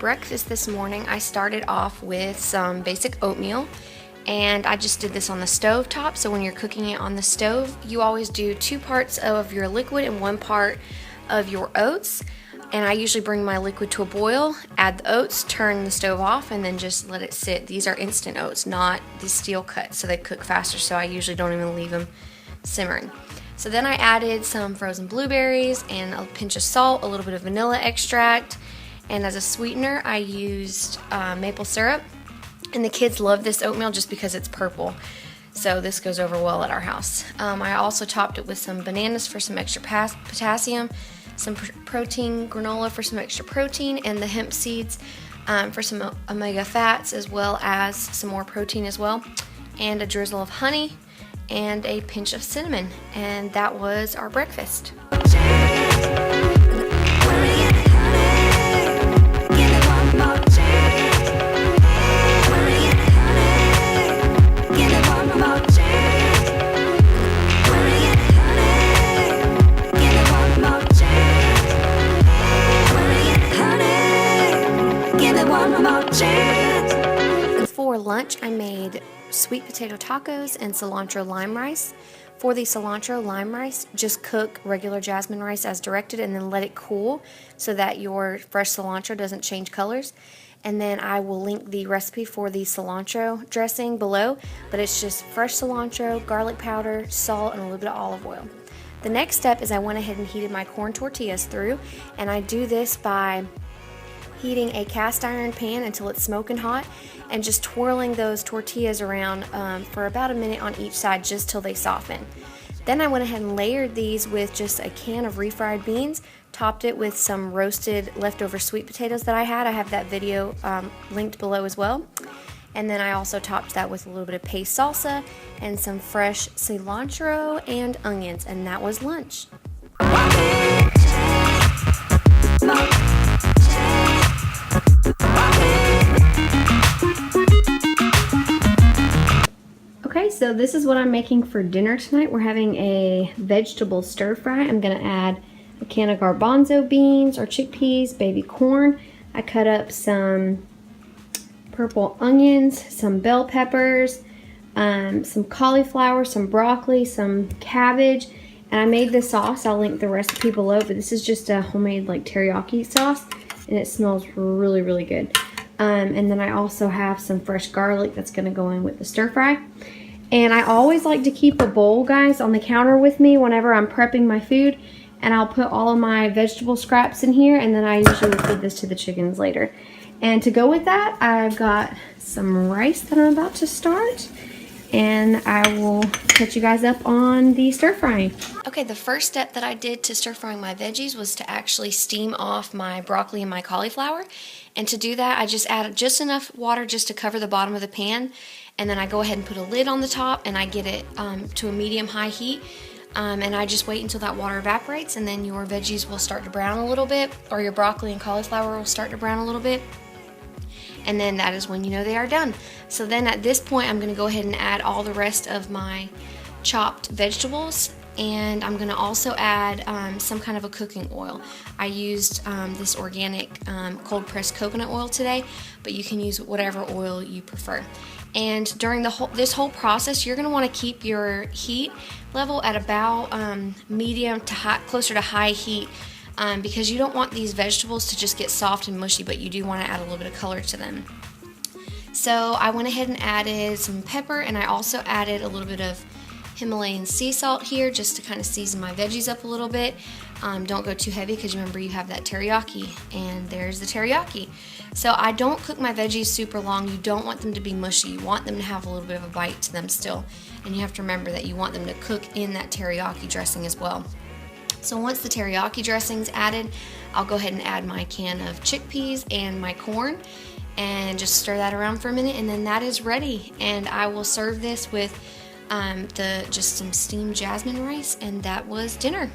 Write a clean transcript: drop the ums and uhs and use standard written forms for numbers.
breakfast this morning, I started off with some basic oatmeal, and I just did this on the stove top. So when you're cooking it on the stove, you always do 2 parts of your liquid and 1 part of your oats. And I usually bring my liquid to a boil, add the oats, turn the stove off, and then just let it sit. These are instant oats, not the steel cut, so they cook faster, so I usually don't even leave them simmering. So then I added some frozen blueberries and a pinch of salt, a little bit of vanilla extract, and as a sweetener I used maple syrup. And the kids love this oatmeal just because it's purple, so this goes over well at our house. I also topped it with some bananas for some extra potassium, some protein granola for some extra protein, and the hemp seeds for some omega fats, as well as some more protein as well, and a drizzle of honey and a pinch of cinnamon. And that was our breakfast. For lunch, I made sweet potato tacos and cilantro lime rice. For the cilantro lime rice, just cook regular jasmine rice as directed and then let it cool so that your fresh cilantro doesn't change colors. And then I will link the recipe for the cilantro dressing below, but it's just fresh cilantro, garlic powder, salt, and a little bit of olive oil. The next step is I went ahead and heated my corn tortillas through, and I do this by heating a cast iron pan until it's smoking hot and just twirling those tortillas around for about a minute on each side, just till they soften. Then I went ahead and layered these with just a can of refried beans, topped it with some roasted leftover sweet potatoes that I had. I have that video linked below as well. And then I also topped that with a little bit of paste salsa and some fresh cilantro and onions, and that was lunch. Okay, so this is what I'm making for dinner tonight. We're having a vegetable stir fry. I'm gonna add a can of garbanzo beans or chickpeas, baby corn. I cut up some purple onions, some bell peppers, some cauliflower, some broccoli, some cabbage, and I made this sauce. I'll link the recipe below, but this is just a homemade like teriyaki sauce, and it smells really, really good. And then I also have some fresh garlic that's gonna go in with the stir fry. And I always like to keep a bowl, guys, on the counter with me whenever I'm prepping my food, and I'll put all of my vegetable scraps in here, and then I usually feed this to the chickens later. And to go with that, I've got some rice that I'm about to start, and I will catch you guys up on the stir frying. Okay, the first step that I did to stir frying my veggies was to actually steam off my broccoli and my cauliflower. And to do that, I just added just enough water just to cover the bottom of the pan, and then I go ahead and put a lid on the top, and I get it to a medium-high heat. And I just wait until that water evaporates, and then your veggies will start to brown a little bit, or your broccoli and cauliflower will start to brown a little bit. And then that is when you know they are done. So then at this point, I'm gonna go ahead and add all the rest of my chopped vegetables, and I'm gonna also add some kind of a cooking oil. I used this organic cold pressed coconut oil today, but you can use whatever oil you prefer. And during this whole process, you're gonna wanna keep your heat level at about medium to high, closer to high heat, because you don't want these vegetables to just get soft and mushy, but you do want to add a little bit of color to them. So I went ahead and added some pepper, and I also added a little bit of Himalayan sea salt here just to kind of season my veggies up a little bit. Don't go too heavy because remember you have that teriyaki, and there's the teriyaki. So I don't cook my veggies super long. You don't want them to be mushy. You want them to have a little bit of a bite to them still, and you have to remember that you want them to cook in that teriyaki dressing as well. So once the teriyaki dressing's added, I'll go ahead and add my can of chickpeas and my corn and just stir that around for a minute, and then that is ready. And I will serve this with just some steamed jasmine rice, and that was dinner.